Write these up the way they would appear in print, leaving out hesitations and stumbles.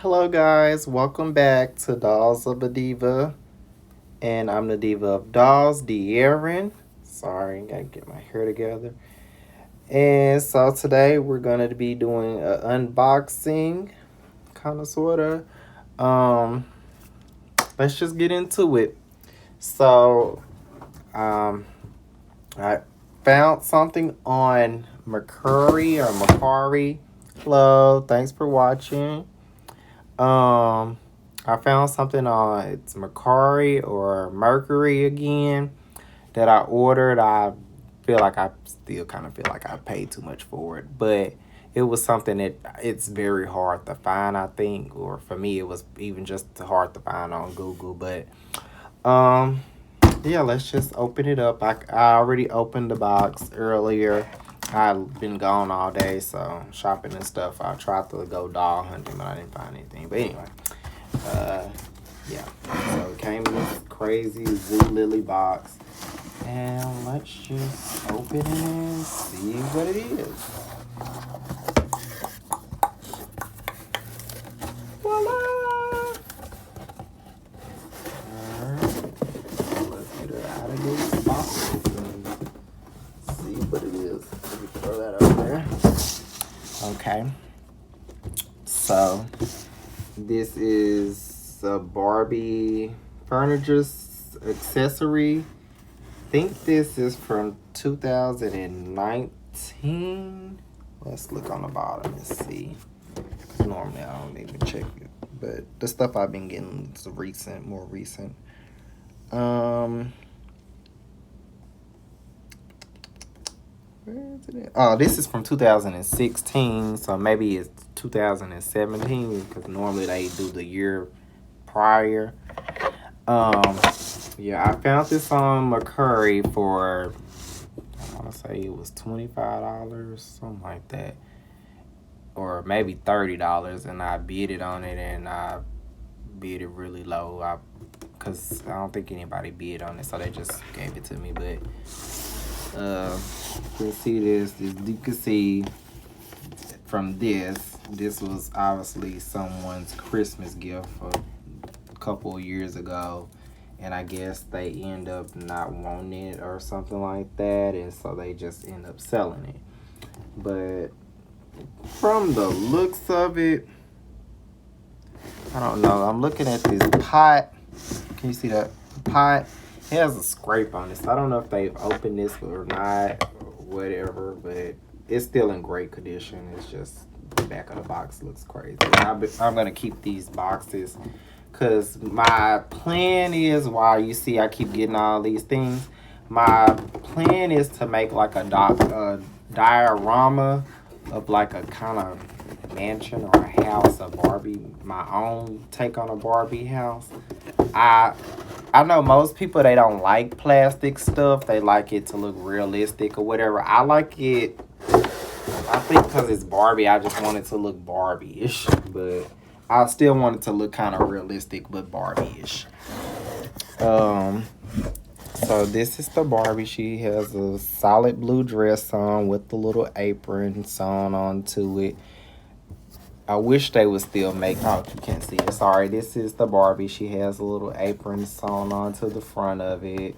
Hello, guys. Welcome back to Dolls of the Diva. And I'm the Diva of Dolls, De'Aaron. Sorry, gotta get my hair together. And so today we're going to be doing an unboxing, kind of, sort of. Um, let's just get into it. So, um, I found something on Mercari. Hello, thanks for watching. Um, I found something on it's Mercari or Mercury again that I ordered. I feel like I still kind of feel like I paid too much for it, but it was something that it's very hard to find. I think, or for me, it was even just hard to find on Google. But um, yeah, let's just open it up. I already opened the box earlier. I've been gone all day, so shopping and stuff. I tried to go doll hunting, but I didn't find anything. But anyway, uh, yeah. So it came in this crazy Lily box, and let's just open it and see what it is. Voila! Alright, let's get her out of this box and see what it is. Let me throw that over there. Okay. So this is a Barbie furniture accessory. I think this is from 2019. Let's look on the bottom and see. Normally I don't even check it, but the stuff I've been getting is recent, more recent. Where is it at? Oh, this is from 2016, so maybe it's 2017 because normally they do the year prior. Um, yeah, I found this on Mercari for I want to say it was $25, something like that, or maybe $30, and I bid it on it, and I bid it really low. Cause I don't think anybody bid on it, so they just gave it to me. But you can see this. You can see from this. This was obviously someone's Christmas gift a couple of years ago, and I guess they end up not wanting it or something like that, and so they just end up selling it. But from the looks of it, I don't know. I'm looking at this pot. Can you see that pot? It has a scrape on it, so I don't know if they've opened this or not, or whatever, but it's still in great condition. It's just the back of the box looks crazy. I'm going to keep these boxes because my plan is, while you see I keep getting all these things, my plan is to make like a diorama of like a kind of mansion or a house, a Barbie, my own take on a Barbie house. I I know most people, they don't like plastic stuff. They like it to look realistic or whatever. I like it. I think because it's Barbie, I just want it to look Barbie-ish, but I still want it to look kind of realistic but Barbie-ish. Um, so this is the Barbie. She has a solid blue dress on with the little apron sewn onto it. I wish they would still make. Oh, you can't see it. Sorry. This is the Barbie. She has a little apron sewn onto the front of it.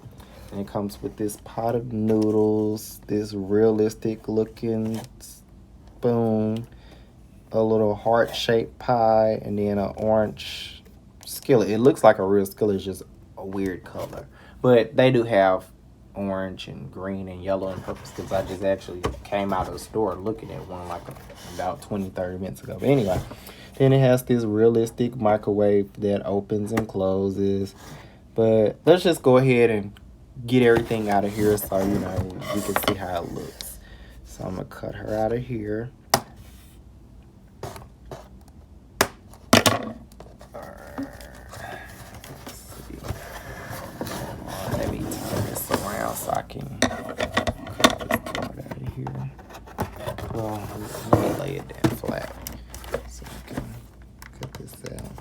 And it comes with this pot of noodles, this realistic looking spoon, a little heart shaped pie, and then an orange skillet. It looks like a real skillet, it's just a weird color. But they do have orange and green and yellow and purple because I just actually came out of the store looking at one like about 20-30 minutes ago. But anyway, then it has this realistic microwave that opens and closes. But let's just go ahead and get everything out of here so you can see how it looks. So I'm gonna cut her out of here. Let me turn this around so I can cut this part out of here. Well, let me lay it down flat so I can cut this out.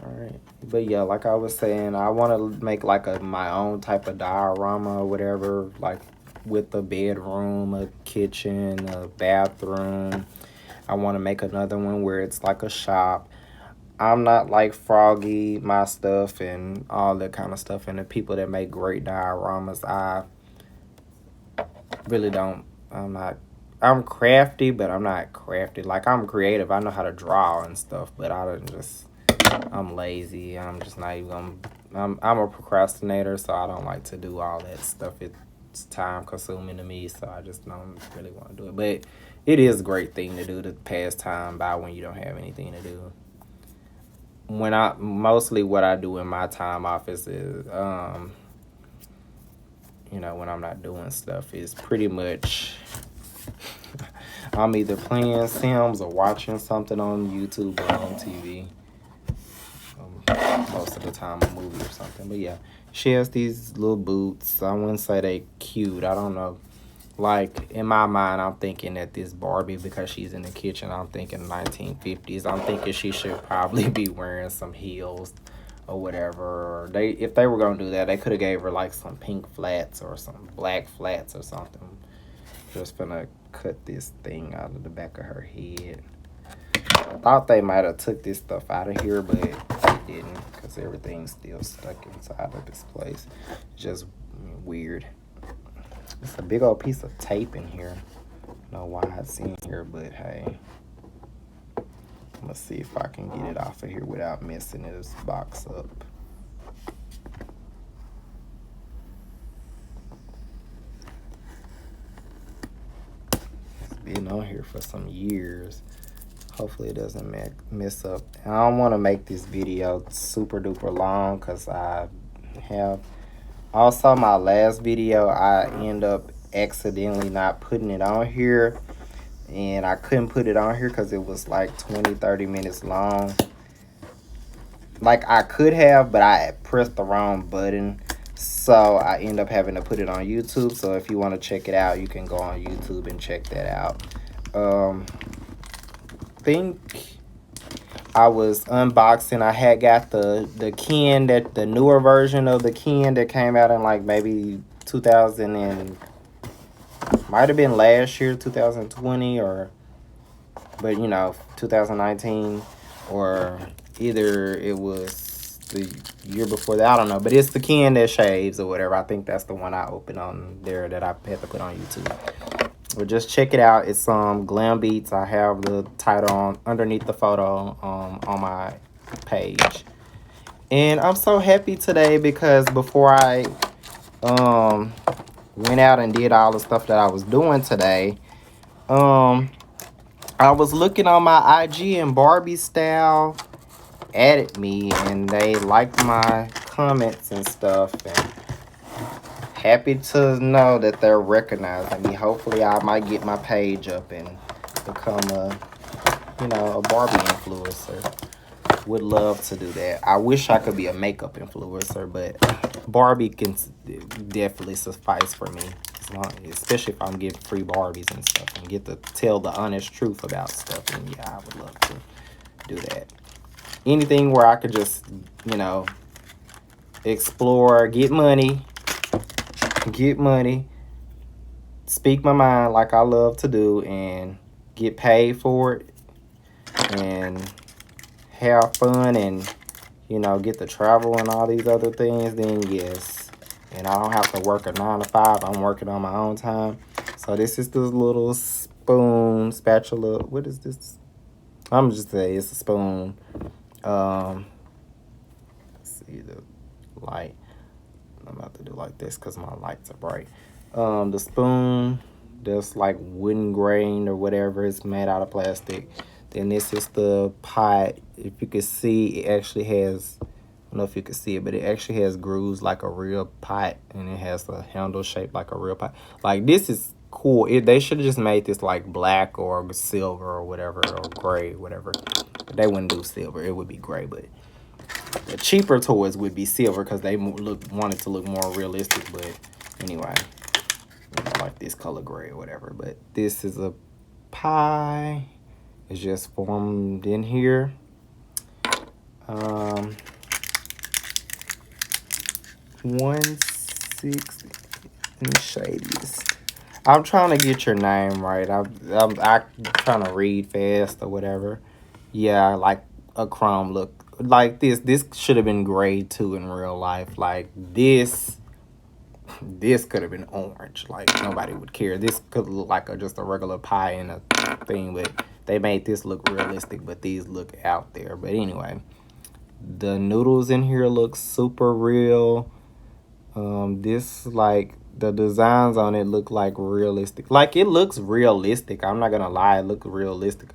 Alright. But yeah, like I was saying, I want to make like my own type of diorama or whatever. Like with a bedroom, a kitchen, a bathroom. I want to make another one where it's like a shop. I'm not like Froggy, my stuff, and all that kind of stuff. And the people that make great dioramas, I really don't. I'm not. I'm crafty, but I'm not crafty. Like, I'm creative. I know how to draw and stuff, but I don't just. I'm lazy. I'm just not even. I'm a procrastinator, so I don't like to do all that stuff. It's time consuming to me, so I just don't really want to do it. But it is a great thing to do to pass time by when you don't have anything to do. When I mostly what I do in my time off is when I'm not doing stuff is pretty much I'm either playing Sims or watching something on YouTube or on TV. Most of the time a movie or something. But yeah, she has these little boots. I wouldn't say they cute. I don't know. Like, in my mind, I'm thinking that this Barbie, because she's in the kitchen, I'm thinking 1950s. I'm thinking she should probably be wearing some heels or whatever. If they were going to do that, they could have gave her, like, some pink flats or some black flats or something. Just gonna cut this thing out of the back of her head. I thought they might have took this stuff out of here, but they didn't, because everything's still stuck inside of this place. Just weird. It's a big old piece of tape in here. I don't know why it's in here, but hey. Let's see if I can get it off of here without messing this box up. It's been on here for some years. Hopefully it doesn't mess up. I don't want to make this video super duper long because I have... Also, my last video, I end up accidentally not putting it on here. And I couldn't put it on here because it was like 20-30 minutes long. Like, I could have, but I pressed the wrong button. So I end up having to put it on YouTube. So if you want to check it out, you can go on YouTube and check that out. Think I was unboxing. I had got the Ken, that the newer version of the Ken that came out in like maybe 2000 and might have been last year, 2020, but 2019, or either it was the year before that. I don't know, but it's the Ken that shaves or whatever. I think that's the one I opened on there that I had to put on YouTube. But just check it out. It's Glam Beats. I have the title on underneath the photo on my page. And I'm so happy today because before I went out and did all the stuff that I was doing today, I was looking on my IG and Barbie Style added me and they liked my comments and stuff, and happy to know that they're recognizing me. Hopefully I might get my page up and become a Barbie influencer. Would love to do that. I wish I could be a makeup influencer, but Barbie can definitely suffice for me, especially if I'm getting free Barbies and stuff and get to tell the honest truth about stuff. And yeah, I would love to do that. Anything where I could just explore, get money, speak my mind like I love to do, and get paid for it, and have fun, and get to travel and all these other things, then yes. And I don't have to work a 9 to 5. I'm working on my own time. So this is this little spatula. What is this? I'm just saying it's a spoon. Let's see the light. I'm about to do like this because my lights are bright. The spoon that's like wooden grain or whatever, is made out of plastic. Then this is the pot. If you can see, it actually has, I don't know if you can see it, but it actually has grooves like a real pot, and it has a handle shaped like a real pot. Like, this is cool. They should have just made this like black or silver or whatever, or gray, whatever. They wouldn't do silver. It would be gray, but the cheaper toys would be silver because they wanted to look more realistic. But anyway, like this color gray or whatever. But this is a pie. It's just formed in here. 160. Let me shade this. I'm trying to get your name right. I'm trying to read fast or whatever. Yeah, like a chrome look. Like this. This should have been gray too in real life. Like this could have been orange. Like nobody would care. This could look like just a regular pie and a thing, but they made this look realistic, but these look out there. But anyway, the noodles in here look super real. This, like, the designs on it look like realistic. Like, it looks realistic. I'm not gonna lie, it looks realistic.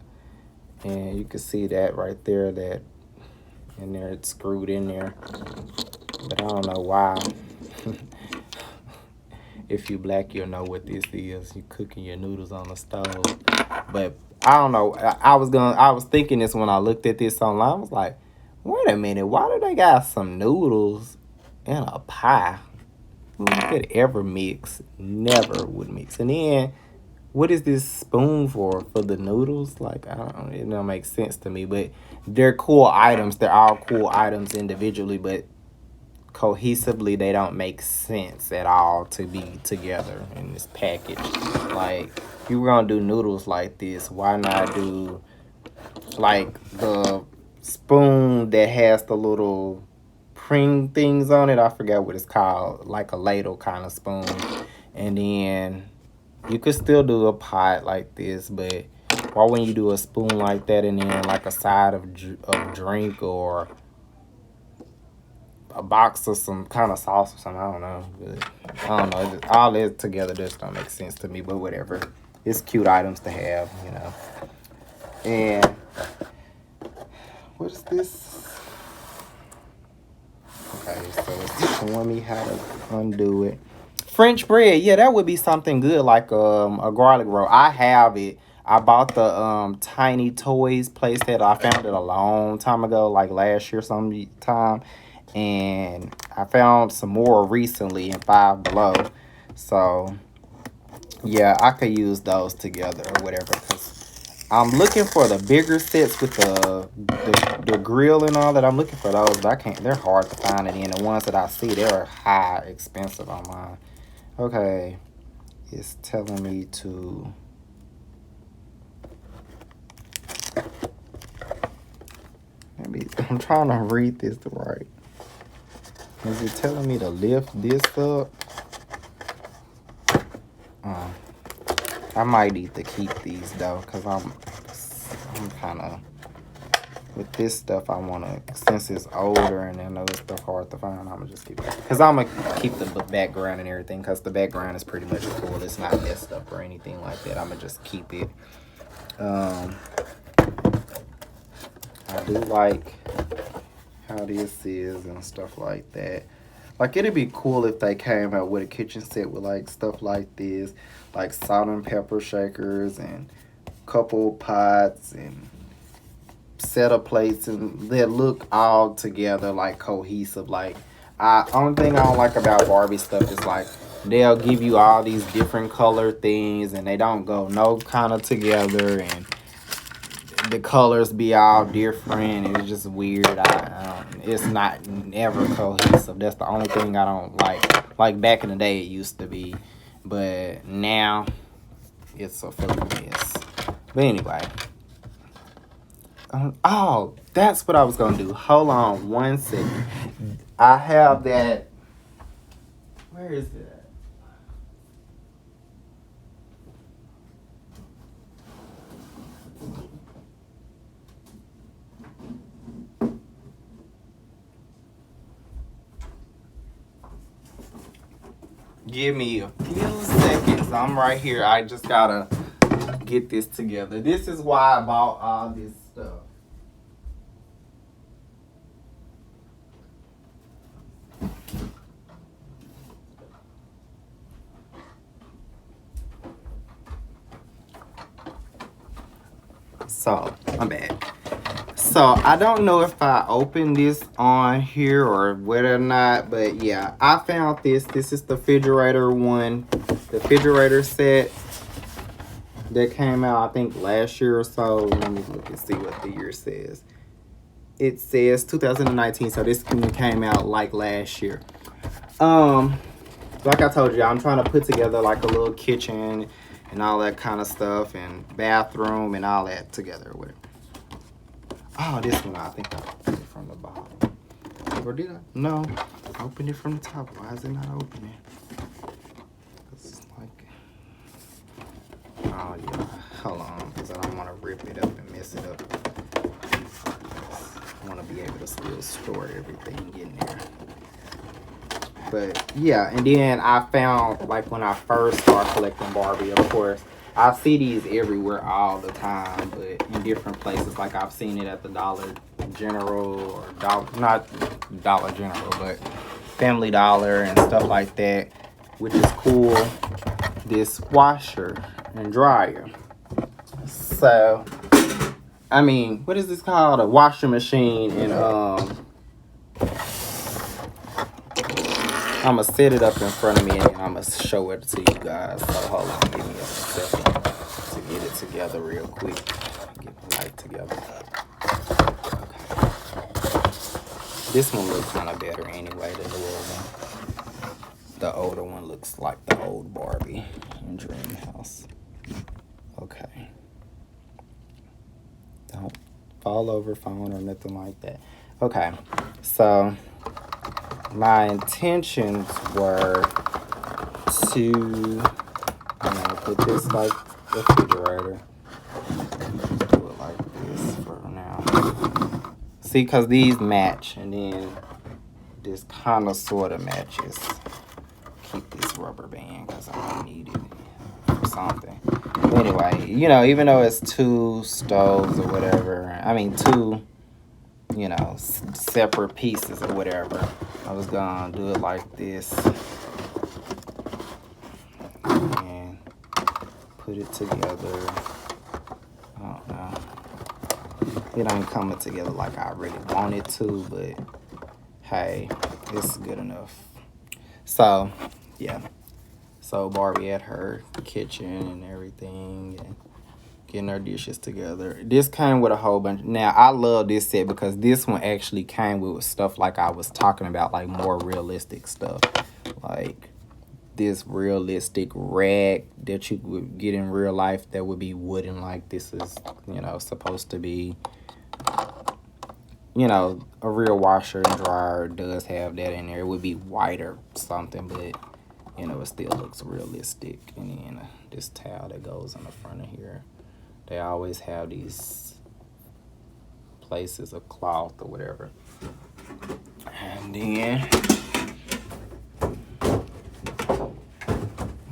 And you can see that right there, that in there, it's screwed in there. But I don't know why. If you black, you'll know what this is. You cooking your noodles on the stove. But I don't know. I was thinking this when I looked at this online. I was like, wait a minute, why do they got some noodles in a pie? Who could ever mix? Never would mix. And then, what is this spoon for? For the noodles? Like, I don't know. It don't make sense to me. But they're cool items. They're all cool items individually, but cohesively, they don't make sense at all to be together in this package. Like, if you were gonna do noodles like this, why not do like the spoon that has the little pring things on it? I forget what it's called, like a ladle kind of spoon. And then you could still do a pot like this, but why wouldn't you do a spoon like that and then like a side of drink or a box of some kind of sauce or something? I don't know. But I don't know. All this together just don't make sense to me, but whatever. It's cute items to have, you know. And what is this? Okay, so it's showing me how to undo it. French bread, yeah, that would be something good, like a garlic roll. I have it. I bought the Tiny Toys Playset. I found it a long time ago, like last year sometime. And I found some more recently in Five Below. So, yeah, I could use those together or whatever. Because I'm looking for the bigger sets with the grill and all that. I'm looking for those, but I can't. They're hard to find. And then the ones that I see, they're high, expensive online. Okay. It's telling me to... Maybe I'm trying to read this right. Is it telling me to lift this up? I might need to keep these though, because I'm kind of, with this stuff, I want to, since it's older and I know it's stuff hard to find, I'm going to just keep it. Because I'm going to keep the background and everything, because the background is pretty much cool. It's not messed up or anything like that. I'm going to just keep it. I do like how this is and stuff like that. Like, it'd be cool if they came out with a kitchen set with like stuff like this, like salt and pepper shakers and couple pots and set of plates, and they look all together like cohesive. Like, only thing I don't like about Barbie stuff is like they'll give you all these different color things and they don't go no kind of together, and the colors be all different. It's just weird. It's not never cohesive. That's the only thing I don't like. Like back in the day it used to be, but now it's a full mess. But anyway, oh, that's what I was gonna do. Hold on one second. I have that. Where is that? Give me a few seconds. I'm right here. I just gotta get this together. This is why I bought all this stuff. So, I'm back. So, I don't know if I opened this on here or whether or not, but yeah, I found this. This is the refrigerator one, the refrigerator set that came out, I think, last year or so. Let me look and see what the year says. It says 2019, so this came out like last year. But like I told you, I'm trying to put together like a little kitchen and all that kind of stuff, and bathroom and all that together with it. Oh, this one, I think I opened it from the bottom. Or did I? No, I opened it from the top. Why is it not opening? It's like, oh yeah, hold on, because I don't want to rip it up and mess it up. I want to be able to still store everything in there. But yeah, and then I found, like, when I first started collecting Barbie, of course, I see these everywhere all the time, but in different places. Like, I've seen it at the Dollar General, or not Dollar General, but Family Dollar and stuff like that, which is cool. This washer and dryer. So, I mean, what is this called? A washing machine. And I'm going to set it up in front of me, and I'm going to show it to you guys. So hold on, give me a second to get it together real quick. Get the light together. Okay. This one looks kind of better anyway than the old one. The older one looks like the old Barbie in Dream House. Okay. Don't fall over phone or nothing like that. Okay, so my intentions were to, put this like refrigerator. Do it like this for now. See, because these match, and then this kind of sort of matches. Keep this rubber band because I don't need it for something. Anyway, even though it's two stoves or whatever, I mean two, separate pieces or whatever, I was gonna do it like this and put it together. I don't know. It ain't coming together like I really want it to, but hey, it's good enough. So, yeah. So Barbie at her kitchen and everything, and getting her dishes together. This came with a whole bunch. Now, I love this set because this one actually came with stuff like I was talking about, like more realistic stuff. Like this realistic rag that you would get in real life that would be wooden, like this is, supposed to be, a real washer and dryer does have that in there. It would be white or something, but, it still looks realistic. And then this towel that goes in the front of here. They always have these places of cloth or whatever. And then there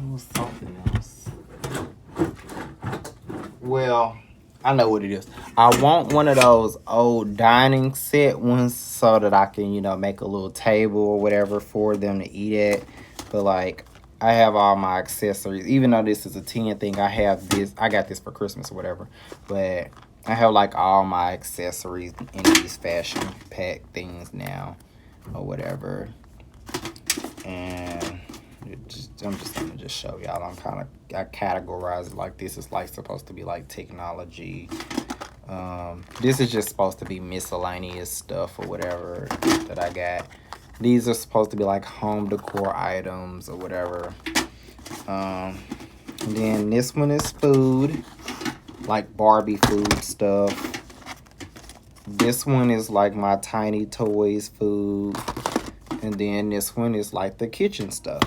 was something else. Well, I know what it is. I want one of those old dining set ones so that I can, make a little table or whatever for them to eat at. But like, I have all my accessories. Even though this is a 10 thing, I have this. I got this for Christmas or whatever. But I have like all my accessories in these fashion pack things now or whatever. And I'm just gonna just show y'all. I categorize it like this is like supposed to be like technology. This is just supposed to be miscellaneous stuff or whatever that I got. These are supposed to be like home decor items or whatever. And then this one is food, like Barbie food stuff. This one is like my tiny toys food. And then this one is like the kitchen stuff.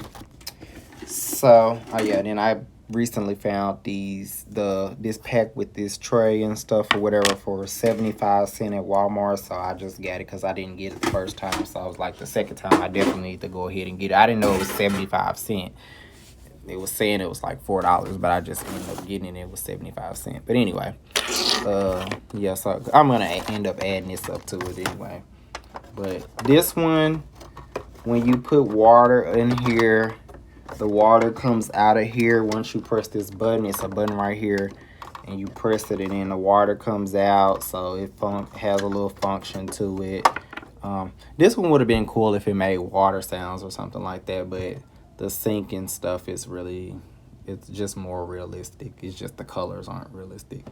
So, oh yeah, then I recently found this pack with this tray and stuff or whatever for 75 cents at Walmart. So I just got it because I didn't get it the first time. So I was like, the second time I definitely need to go ahead and get it. I didn't know it was 75 cents. It was saying it was like $4, but I just ended up getting it. It was 75 cents. But anyway, yeah, so I'm going to end up adding this up to it anyway. But this one, when you put water in here, the water comes out of here. Once you press this button, it's a button right here, and you press it and then the water comes out. So it has a little function to it. This one would have been cool if it made water sounds or something like that, but the sink and stuff is really, it's just more realistic. It's just the colors aren't realistic.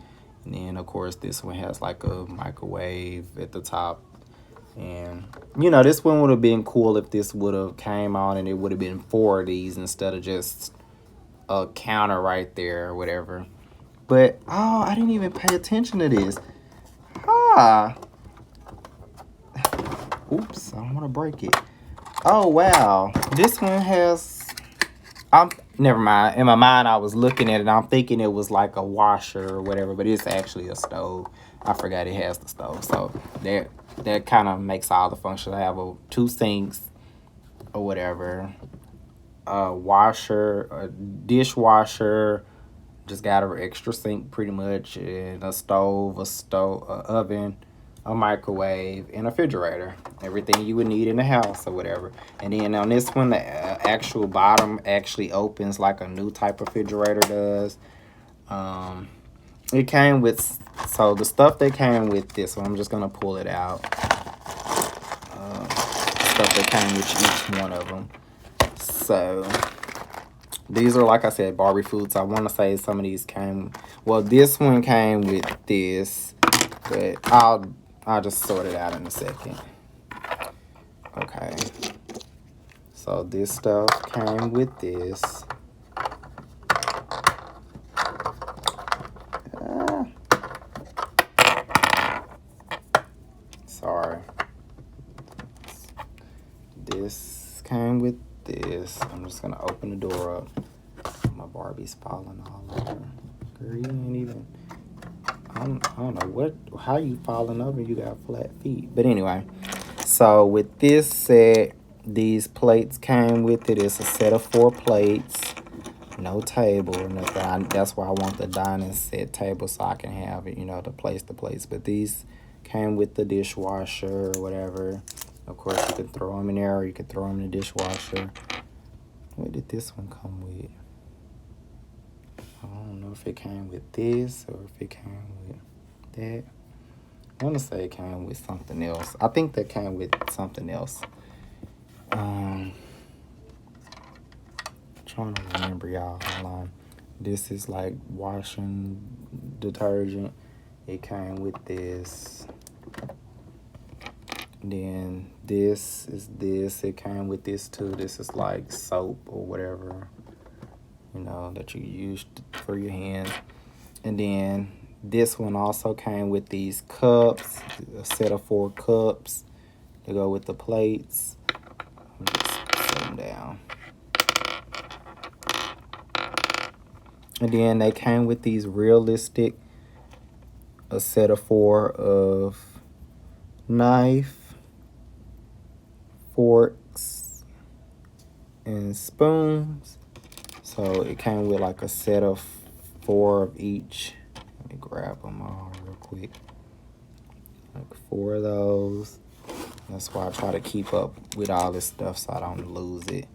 And then of course this one has like a microwave at the top And you know, this one would have been cool if this would have came on and it would have been 4 of these instead of just a counter right there or whatever. But oh, I didn't even pay attention to this. Ah, oops, I don't want to break it. Oh wow, this one has. I'm never mind. In my mind, I was looking at it. I'm thinking it was like a washer or whatever, but it's actually a stove. I forgot it has the stove, so that kind of makes all the functions. I have 2 sinks or whatever, a washer, a dishwasher. Just got an extra sink pretty much, and a stove, a oven, a microwave, and a refrigerator. Everything you would need in the house or whatever. And then on this one, the actual bottom actually opens like a new type of refrigerator does. It came with, so the stuff that came with this one, I'm just going to pull it out. Stuff that came with each one of them. So these are, like I said, Barbie foods. I want to say some of these came, well, this one came with this, but I'll just sort it out in a second. Okay. So this stuff came with this. Sorry. This came with this. I'm just gonna open the door up. My Barbie's falling all over. Girl, you ain't even. I don't know how you falling over. You got flat feet. But anyway, so with this set, these plates came with it. It's a set of 4 plates. No table or nothing. That's why I want the dining set table so I can have it, you know, to place the plates. But these came with the dishwasher or whatever. Of course, you could throw them in there or you could throw them in the dishwasher. What did this one come with? I don't know if it came with this or if it came with that. I want to say it came with something else. I think that came with something else. Trying to remember, y'all. Hold on. This is like washing detergent. It came with this. Then this is this. It came with this too. This is like soap or whatever, you know, that you use for your hands. And then this one also came with these cups, a set of 4 cups to go with the plates. I'll just set them down. And then they came with these realistic, a set of 4 of knife, forks, and spoons. So it came with like a set of 4 of each. Let me grab them all real quick. Like 4 of those. That's why I try to keep up with all this stuff so I don't lose it.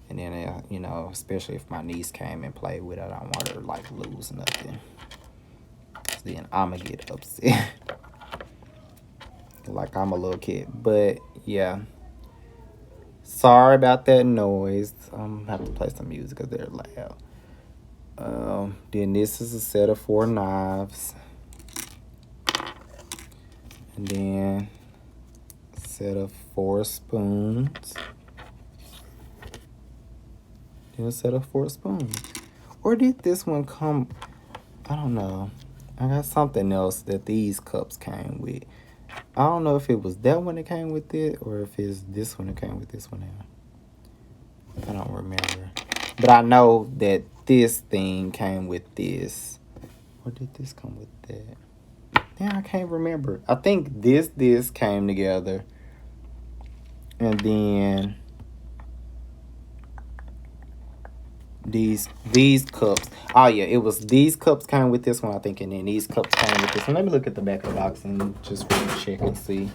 And then, you know, especially if my niece came and played with it, I don't want her to, like, lose nothing. Then I'm going to get upset. Like I'm a little kid. But, yeah. Sorry about that noise. I'm going to have to play some music because they're loud. Then this is a set of 4 knives. And then a set of 4 spoons. A set of 4 spoons. Or did this one come? I don't know. I got something else that these cups came with. I don't know if it was that one that came with it or if it's this one that came with this one now. I don't remember. But I know that this thing came with this. Or did this come with that? Yeah, I can't remember. I think this came together. And then these cups. Oh yeah, it was these cups came with this one, I think, and then these cups came with this one. Let me look at the back of the box and just really check and see.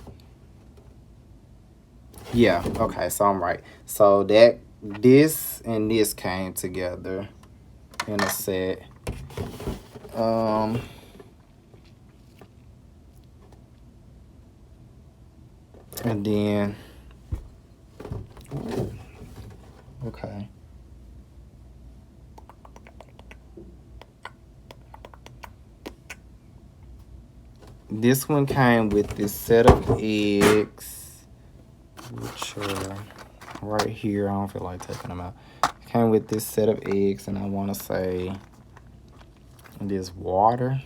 Yeah, okay, so I'm right. So that this and this came together in a set. And then okay. This one came with this set of eggs. sure. Right here, I don't feel like taking them out. Came with this set of eggs, and I want to say this water.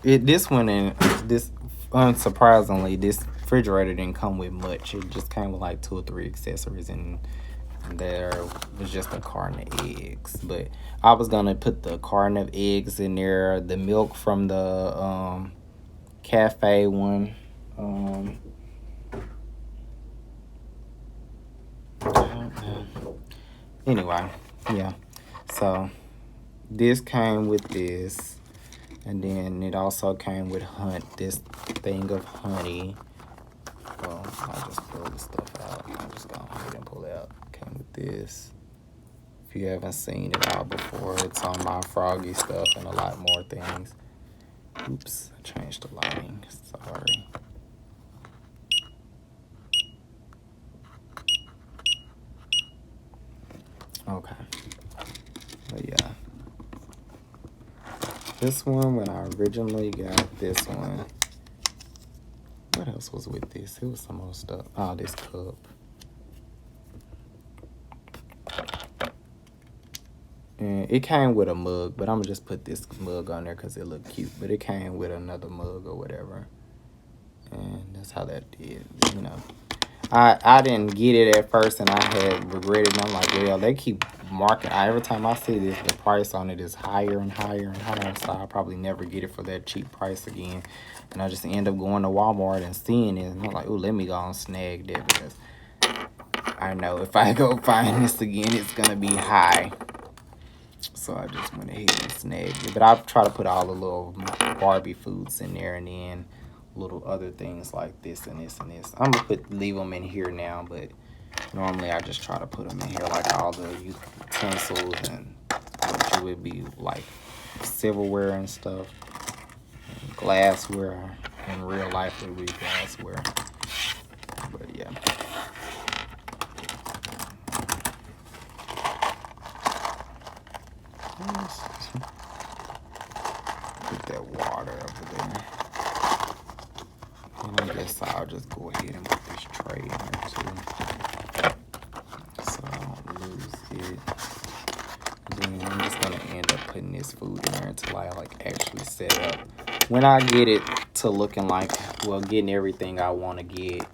This one, and this, unsurprisingly, this refrigerator didn't come with much. It just came with like 2 or 3 accessories, and there was just a carton of eggs. But I was gonna put the carton of eggs in there, the milk from the cafe one. Anyway, yeah. So this came with this, and then it also came with this thing of honey. Well, I'll just throw the stuff out. I'm just gonna go ahead and pull it out. Came with this. If you haven't seen it all before, it's on my Froggy stuff and a lot more things. Oops, I changed the lighting. Sorry. Okay. But yeah. This one, when I originally got this one, what else was with this? It was some more stuff. Oh, this cup. And it came with a mug, but I'm gonna just put this mug on there because it looked cute. But it came with another mug or whatever. And that's how that did, you know. I didn't get it at first, and I had regretted it. And I'm like, well, they keep marking. Every time I see this, the price on it is higher and higher and higher. So I'll probably never get it for that cheap price again. And I just end up going to Walmart and seeing it. And I'm like, oh, let me go and snag that, because I know if I go find this again, it's going to be high. So I just went ahead and snagged it. But I'll try to put all the little Barbie foods in there, and then little other things like this and this and this. I'm gonna leave them in here now, but normally I just try to put them in here, like all the utensils and which would be like silverware and stuff, and glassware. In real life, it would be glassware. But yeah. Put that water over there. And I guess I'll just go ahead and put this tray in there too, so I don't lose it. Then I'm just gonna end up putting this food in there until I like actually set it up. When I get it to looking like, well, getting everything I want to get.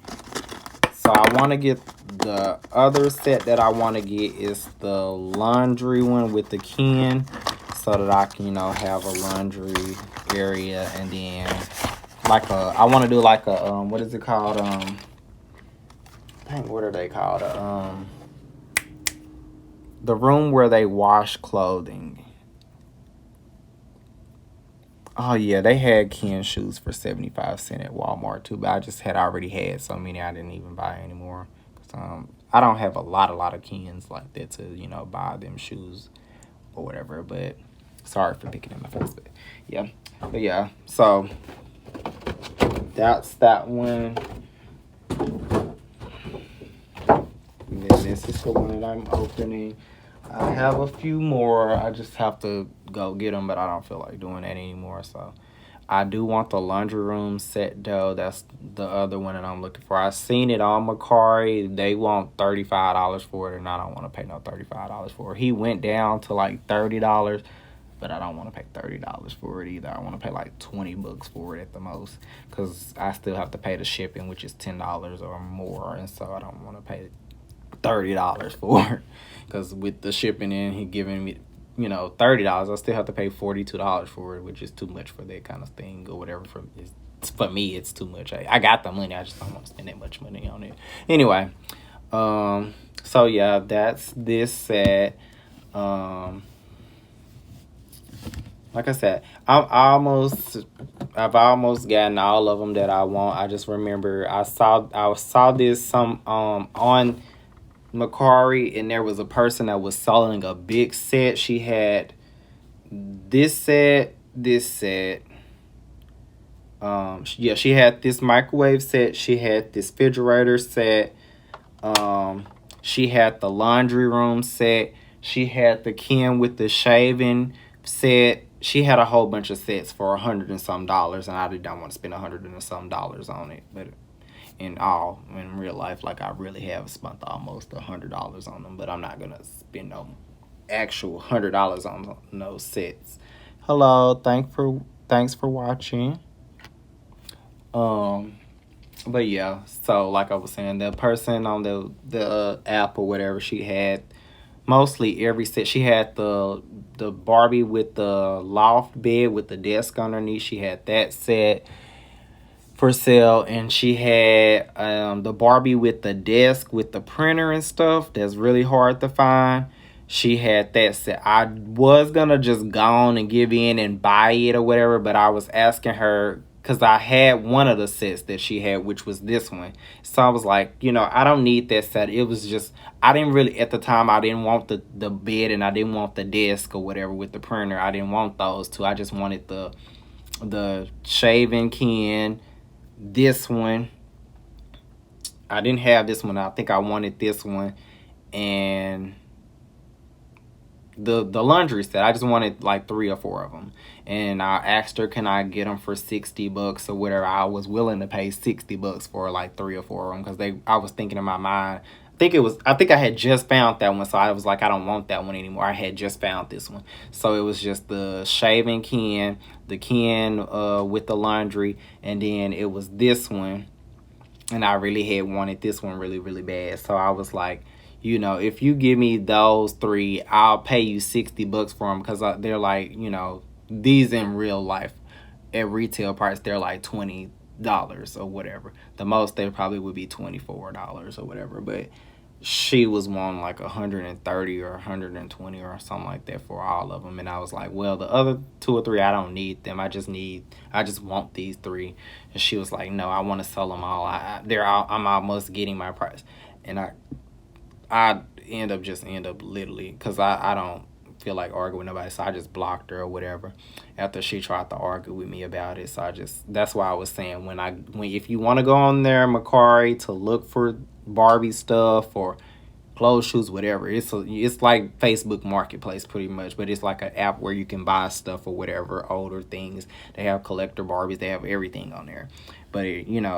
So I want to get the other set that I want to get is the laundry one with the can, so that I can, you know, have a laundry area, and then like I want to do like a what is it called, dang, what are they called, the room where they wash clothing. Oh yeah, they had Ken shoes for 75 cents at Walmart too, but I just had already had so many I didn't even buy anymore. I don't have a lot of Kens like that to, you know, buy them shoes or whatever. But sorry for picking in my face, but yeah, so that's that one. And then this is the one that I'm opening. I have a few more. I just have to go get them, but I don't feel like doing that anymore. So I do want the laundry room set though. That's the other one that I'm looking for. I seen it on Macari. They want $35 for it, and I don't want to pay no $35 for it. He went down to like $30. But I don't want to pay $30 for it either. I want to pay like $20 for it at the most, because I still have to pay the shipping, which is $10 or more, and so I don't want to pay $30 for it, because with the shipping and he giving me, you know, $30, I still have to pay $42 for it, which is too much for that kind of thing or whatever. For me, it's too much. I got the money. I just don't want to spend that much money on it. Anyway, so yeah, that's this set. Like I said, I've almost gotten all of them that I want. I just remember I saw this on Macari, and there was a person that was selling a big set. She had this set. She had this microwave set. She had this refrigerator set. She had the laundry room set. She had the Ken with the shaving set. she had a whole bunch of sets for $100 and some dollars, and I did not want to spend $100 and some dollars on it. But in real life, like, I really have spent almost $100 on them, but I'm not gonna spend no actual $100 on those sets. Hello, thanks for watching. Um, but yeah, so like I was saying, the person on the app or whatever, she had mostly every set. She had the Barbie with the loft bed with the desk underneath. She had that set for sale, and she had the Barbie with the desk with the printer and stuff that's really hard to find. She had that set. I was gonna just go on and give in and buy it or whatever, but I was asking her because I had one of the sets that she had, which was this one. So I was like, I don't need that set. It was just, I didn't really, at the time, I didn't want the bed, and I didn't want the desk or whatever with the printer. I didn't want those two. I just wanted the shaving can. This one, I didn't have this one. I think I wanted this one, and the laundry set. I just wanted like 3 or 4 of them, and I asked her, can I get them for $60 or whatever. I was willing to pay $60 for like 3 or 4 of them, because I was thinking in my mind, I think I had just found that one, so I was like, I don't want that one anymore. I had just found this one. So it was just the shaving can, the can with the laundry, and then it was this one, and I really had wanted this one really, really bad. So I was like, if you give me those 3, I'll pay you $60 for them, because they're like, these in real life at retail price, they're like $20 or whatever. The most they probably would be $24 or whatever, but she was wanting like 130 or 120 or something like that for all of them. And I was like, well, the other 2 or 3, I don't need them. I just want these 3. And she was like, no, I want to sell them all. I'm almost getting my price. And I end up literally, because I don't feel like arguing with nobody, so I just blocked her or whatever after she tried to argue with me about it. So that's why I was saying, if you want to go on there, Macari, to look for Barbie stuff or clothes, shoes, whatever, it's like Facebook Marketplace pretty much, but it's like an app where you can buy stuff or whatever, older things. They have collector Barbies, they have everything on there. But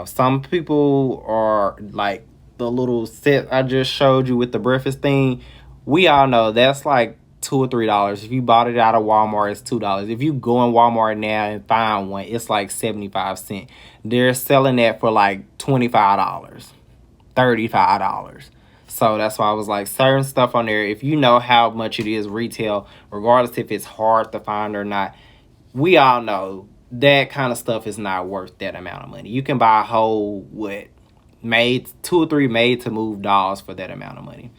some people are like, the little set I just showed you with the breakfast thing, we all know that's like $2 or $3. If you bought it out of Walmart, it's $2. If you go in Walmart now and find one, it's like 75 cents. They're selling that for like $25, $35. So that's why I was like, certain stuff on there, if you know how much it is retail, regardless if it's hard to find or not, we all know that kind of stuff is not worth that amount of money. You can buy a whole, 2 or 3 made to move dolls for that amount of money.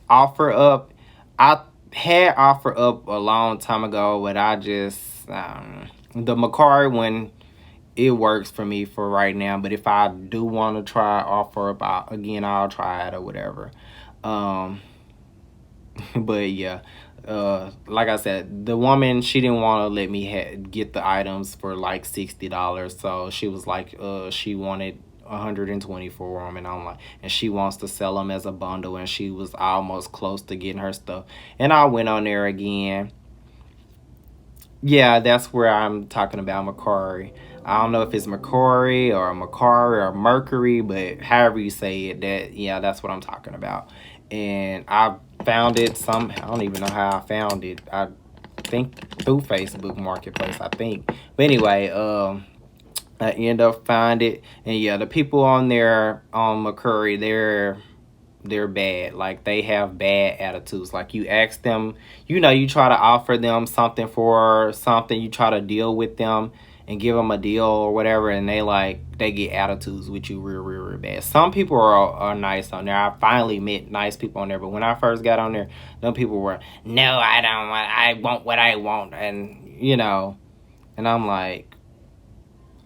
Offer Up, I had Offer Up a long time ago, but I just, the Macari one, it works for me for right now. But if I do want to try Offer Up, I'll try it or whatever. But yeah, like I said, the woman, she didn't want to let me get the items for like $60. So she was like, she wanted 120 for them, and I'm like, and she wants to sell them as a bundle, and she was almost close to getting her stuff. And I went on there again. Yeah, that's where I'm talking about Macari. I don't know if it's Macari or Macari or Mercury, but however you say it, that's what I'm talking about. And I found it I don't even know how I found it. I think through Facebook Marketplace, I think. But anyway, I end up finding it, and yeah, the people on there on McCurry, they're bad. Like, they have bad attitudes. Like, you ask them, you try to offer them something for something, you try to deal with them and give them a deal or whatever, and they get attitudes with you real bad. Some people are nice on there. I finally met nice people on there, but when I first got on there, them people were, no, I want what I want, and and I'm like,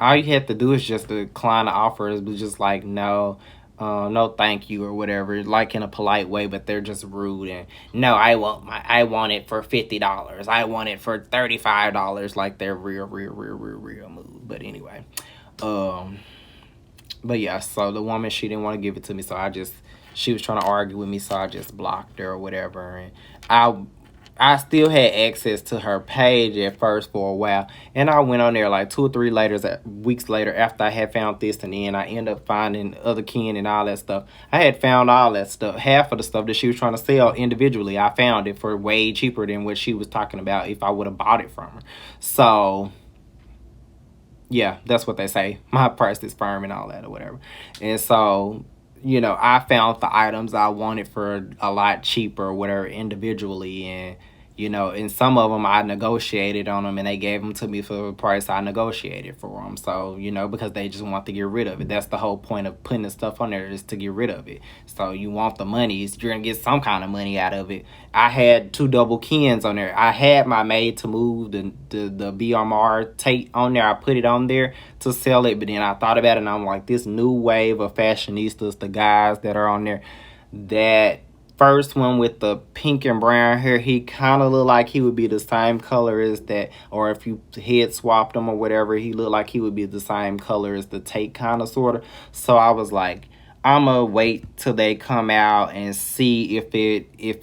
all you have to do is just decline the offer. It's just like, no, no, thank you, or whatever, like in a polite way, but they're just rude. And no, I want it for $50. I want it for $35. Like, they're real mood. But anyway, but yeah, so the woman, she didn't want to give it to me, so she was trying to argue with me, so I just blocked her or whatever. And I still had access to her page at first for a while, and I went on there like 2 or 3 weeks later after I had found this, and then I ended up finding other kin and all that stuff. I had found all that stuff, half of the stuff that she was trying to sell individually. I found it for way cheaper than what she was talking about if I would have bought it from her. So yeah, that's what they say. My price is firm and all that or whatever. And so, I found the items I wanted for a lot cheaper or whatever individually. And some of them I negotiated on them and they gave them to me for the price I negotiated for them. So, because they just want to get rid of it. That's the whole point of putting the stuff on there, is to get rid of it. So you want the money. You're going to get some kind of money out of it. I had 2 double kins on there. I had my made to move, the BMR tape on there. I put it on there to sell it. But then I thought about it and I'm like, this new wave of fashionistas, the guys that are on there, that first one with the pink and brown hair, he kind of looked like he would be the same color as that, or if you head swapped him or whatever, he looked like he would be the same color as the tape, kind of, sort of. So I was like, I'm gonna wait till they come out and see if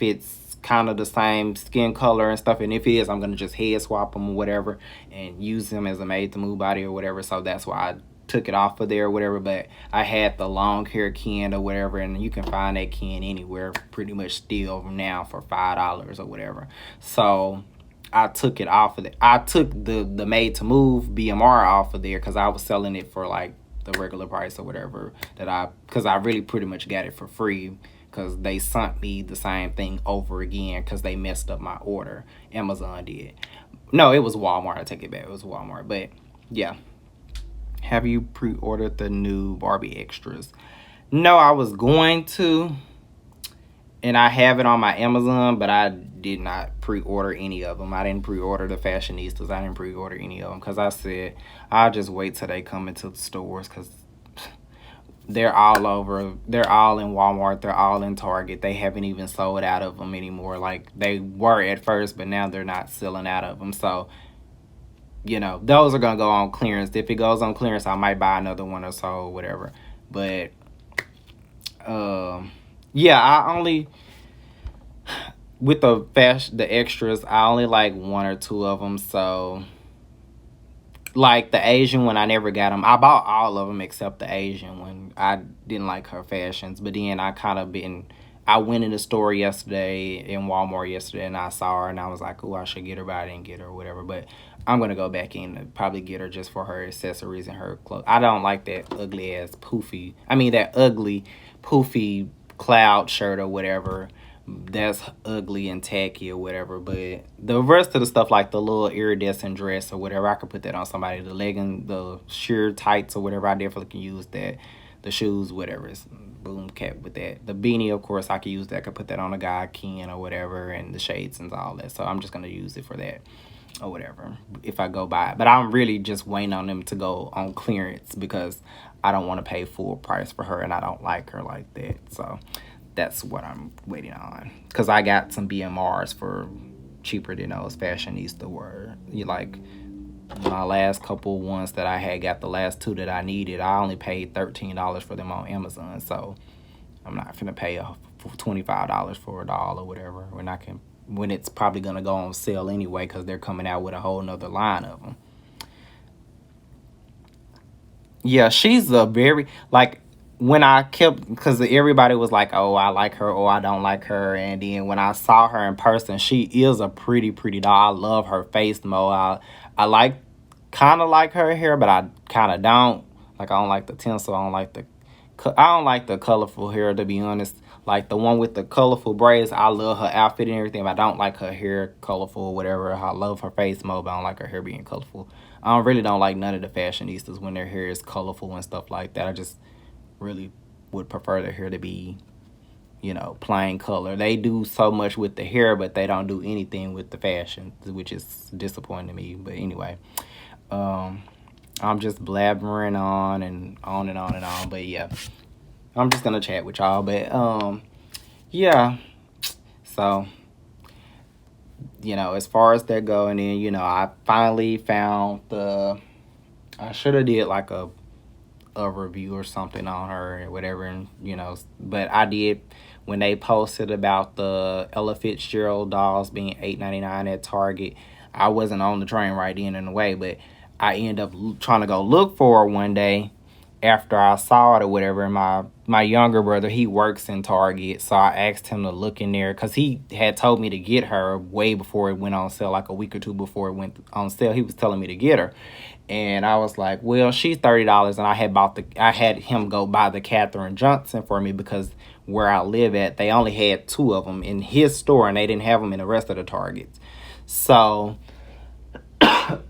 it's kind of the same skin color and stuff, and if it is, I'm gonna just head swap them or whatever and use them as a made to move body or whatever. So that's why I took it off of there or whatever. But I had the long hair can or whatever, and you can find that can anywhere pretty much still now for $5 or whatever. So I took it off of it. I took the made to move BMR off of there because I was selling it for like the regular price or whatever, because I really pretty much got it for free, because they sent me the same thing over again because they messed up my order. Amazon did. No, it was Walmart. I take it back. It was Walmart. But yeah. Have you pre-ordered the new Barbie extras? No, I was going to, and I have it on my Amazon, but I did not pre-order any of them. I didn't pre-order the fashionistas. I didn't pre-order any of them because I said I'll just wait till they come into the stores, because they're all over. They're all in Walmart. They're all in Target. They haven't even sold out of them anymore. Like they were at first, but now they're not selling out of them. So those are going to go on clearance. If it goes on clearance, I might buy another one or so or whatever. But, yeah, I only, with the extras, I only like 1 or 2 of them. So, like the Asian one, I never got them. I bought all of them except the Asian one. I didn't like her fashions. But then I went in the store yesterday, in Walmart yesterday, and I saw her, and I was like, oh, I should get her, but I didn't get her or whatever. But I'm going to go back in and probably get her just for her accessories and her clothes. I don't like that that ugly, poofy cloud shirt or whatever. That's ugly and tacky or whatever. But the rest of the stuff, like the little iridescent dress or whatever, I could put that on somebody. The legging, the sheer tights or whatever, I definitely can use that. The shoes, whatever, it's boom cap with that. The beanie, of course, I could use that. I could put that on a guy, Ken or whatever, and the shades and all that. So I'm just going to use it for that or whatever if I go buy it. But I'm really just waiting on them to go on clearance because I don't want to pay full price for her, and I don't like her like that. So that's what I'm waiting on, because I got some BMRs for cheaper than those fashionista were. My last couple ones that I had got, the last 2 that I needed, I only paid $13 for them on Amazon. So I'm not finna pay $25 for a doll or whatever when it's probably gonna go on sale anyway, because they're coming out with a whole nother line of them. Yeah, she's a very, when I kept, because everybody was like, oh, I like her, or I don't like her. And then when I saw her in person, she is a pretty doll. I love her face mode. I kind of like her hair, but I kind of don't. I don't like the tinsel. I don't like the colorful hair, to be honest. Like the one with the colorful braids, I love her outfit and everything, but I don't like her hair colorful or whatever. I love her face mode, but I don't like her hair being colorful. I really don't like none of the fashionistas when their hair is colorful and stuff like that. I just really would prefer their hair to be, plain color. They do so much with the hair, but they don't do anything with the fashion, which is disappointing to me. But anyway, I'm just blabbering on and on and on and on. But yeah, I'm just gonna chat with y'all. But yeah, so as far as that go, and then I finally found I should have did like a review or something on her or whatever, and but I did when they posted about the Ella Fitzgerald dolls being $8.99 at Target. I wasn't on the train right then and away, but I ended up trying to go look for her one day after I saw it or whatever. And my younger brother, he works in Target, so I asked him to look in there because he had told me to get her way before it went on sale, like a week or two before it went on sale. He was telling me to get her, and I was like, well, she's $30, and I had him go buy the Catherine Johnson for me because where I live at, they only had two of them in his store, and they didn't have them in the rest of the Targets. So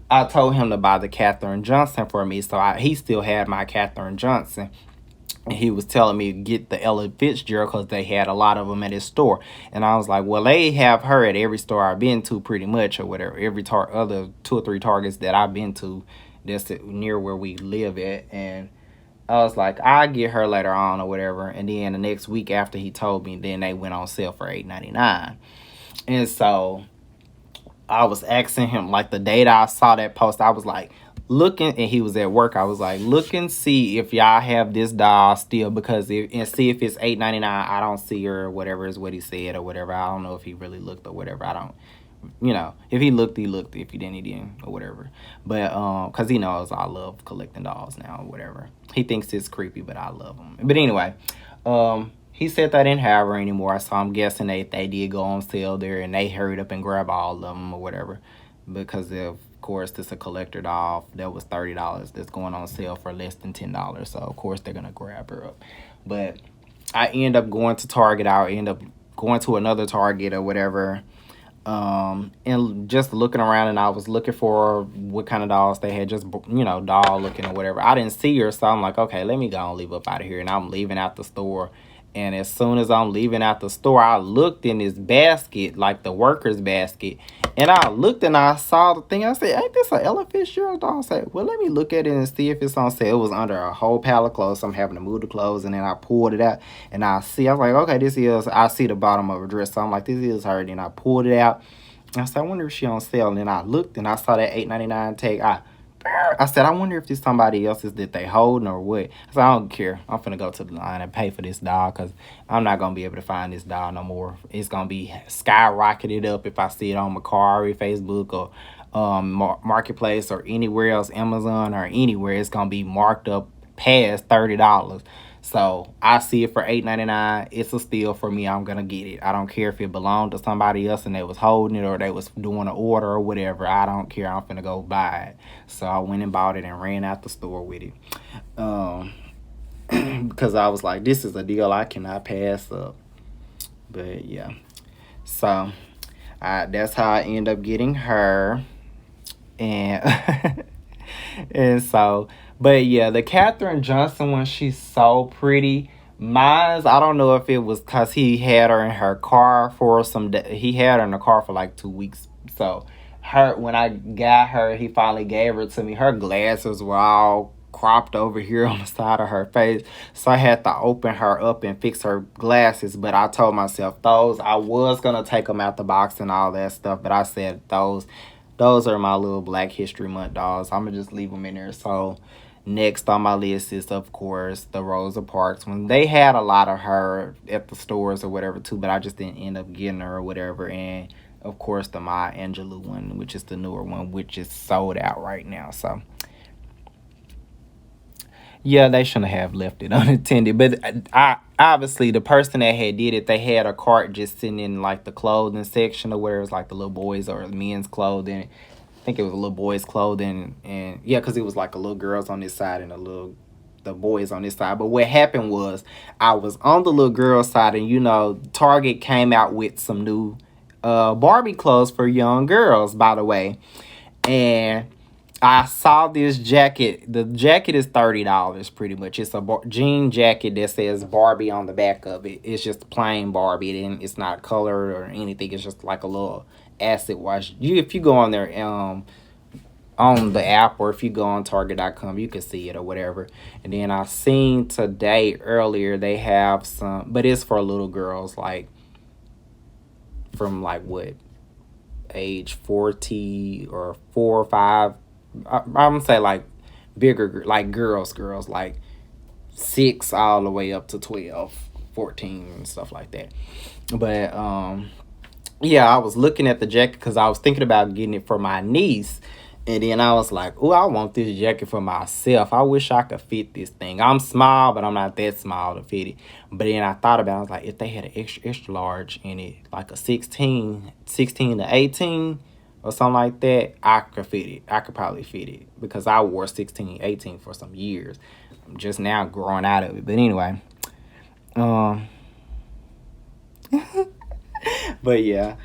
I told him to buy the Catherine Johnson for me, so he still had my Catherine Johnson. And he was telling me to get the Ella Fitzgerald because they had a lot of them at his store. And I was like, well, they have her at every store I've been to pretty much or whatever. Every other 2 or 3 Targets that I've been to that's near where we live at. And I was like, I'll get her later on or whatever. And then the next week after he told me, then they went on sale for $8.99. And so I was asking him, like the day that I saw that post, I was like, looking, and he was at work. I was like, look and see if y'all have this doll still, because and see if it's $8.99. I don't see her or whatever is what he said or whatever. I don't know if he really looked or whatever. I don't, if he looked, he looked. If he didn't, he didn't or whatever. But because he knows I love collecting dolls now or whatever. He thinks it's creepy, but I love them. But anyway, he said they didn't have her anymore, so I'm guessing they did go on sale there, and they hurried up and grabbed all of them or whatever, because of course this a collector doll that was $30 that's going on sale for less than $10, so of course they're gonna grab her up. But I end up going to Target. I'll end up going to another Target or whatever, and just looking around, and I was looking for what kind of dolls they had, just doll looking or whatever. I didn't see her, so I'm like, okay, let me go and leave up out of here. And I'm leaving out the store. And as soon as I'm leaving out the store, I looked in this basket, like the worker's basket. And I looked and I saw the thing. I said, ain't this an Ella Fitzgerald doll? I said, well, let me look at it and see if it's on sale. It was under a whole pile of clothes. So I'm having to move the clothes. And then I pulled it out. And I was like, okay, I see the bottom of her dress. So I'm like, this is her. And I pulled it out. And I said, I wonder if she on sale. And then I looked and I saw that $8.99 tag. I said, I wonder if this somebody else's that they holding or what. I said, I don't care. I'm finna go to the line and pay for this doll because I'm not going to be able to find this doll no more. It's going to be skyrocketed up if I see it on Mercari, Facebook, or Marketplace, or anywhere else, Amazon or anywhere. It's going to be marked up past $30. So I see it for $8.99. It's a steal for me. I'm going to get it. I don't care if it belonged to somebody else and they was holding it or they was doing an order or whatever. I don't care. I'm finna go buy it. So I went and bought it and ran out the store with it. Because I was like, this is a deal I cannot pass up. But yeah. So that's how I end up getting her. And and so... But yeah, the Catherine Johnson one, she's so pretty. Mine's, I don't know if it was because he had her in her car for he had her in the car for like 2 weeks. So when I got her, he finally gave her to me. Her glasses were all cropped over here on the side of her face. So I had to open her up and fix her glasses. But I told myself I was going to take them out the box and all that stuff. But I said those are my little Black History Month dolls. I'm going to just leave them in there. So next on my list is, of course, the Rosa Parks one. They had a lot of her at the stores or whatever, too, but I just didn't end up getting her or whatever. And, of course, the Maya Angelou one, which is the newer one, which is sold out right now. So, yeah, they shouldn't have left it unattended. But obviously, the person that had did it, they had a cart just sitting in, like, the clothing section or where it was, like, the little boys or men's clothing. I think it was a little boy's clothing, and yeah, because it was like a little girls on this side and the boys on this side. But what happened was I was on the little girl side, and Target came out with some new Barbie clothes for young girls, by the way. And I saw this jacket. The jacket is $30 pretty much. It's a jean jacket that says Barbie on the back of it. It's just plain Barbie, and it's not colored or anything. It's just like a little acid wash. If you go on there on the app, or if you go on Target.com, you can see it or whatever. And then I seen today earlier they have some, but it's for little girls, like from like what age 40 or 4 or 5. I'm gonna say like bigger, like girls like 6 all the way up to 12 14 and stuff like that. But yeah, I was looking at the jacket because I was thinking about getting it for my niece. And then I was like, oh, I want this jacket for myself. I wish I could fit this thing. I'm small, but I'm not that small to fit it. But then I thought about it. I was like, if they had an extra, extra large in it, like a 16 to 18 or something like that, I could fit it. I could probably fit it because I wore 16, 18 for some years. I'm just now growing out of it. But anyway, but yeah,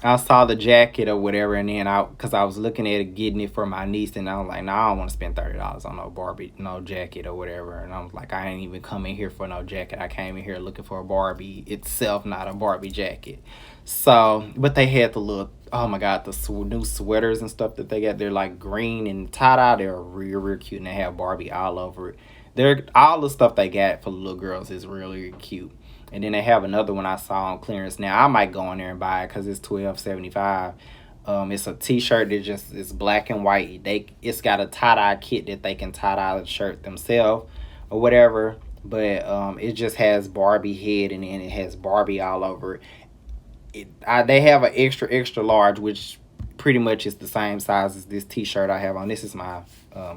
I saw the jacket or whatever, and then cause I was looking at it, getting it for my niece, and I was like, nah, I don't want to spend $30 on no Barbie, no jacket or whatever. And I was like, I ain't even coming here for no jacket. I came in here looking for a Barbie itself, not a Barbie jacket. So, but they had the little, oh my god, the new sweaters and stuff that they got. They're like green and tie-dye. They're real, real cute, and they have Barbie all over it. They're all the stuff they got for the little girls is really, really cute. And then they have another one I saw on clearance. Now I might go in there and buy it because it's $12.75. It's a t-shirt that just is black and white. It's got a tie-dye kit that they can tie-dye the shirt themselves or whatever. But it just has Barbie head, and then it has Barbie all over it. They have an extra, extra large, which pretty much is the same size as this t-shirt I have on. This is my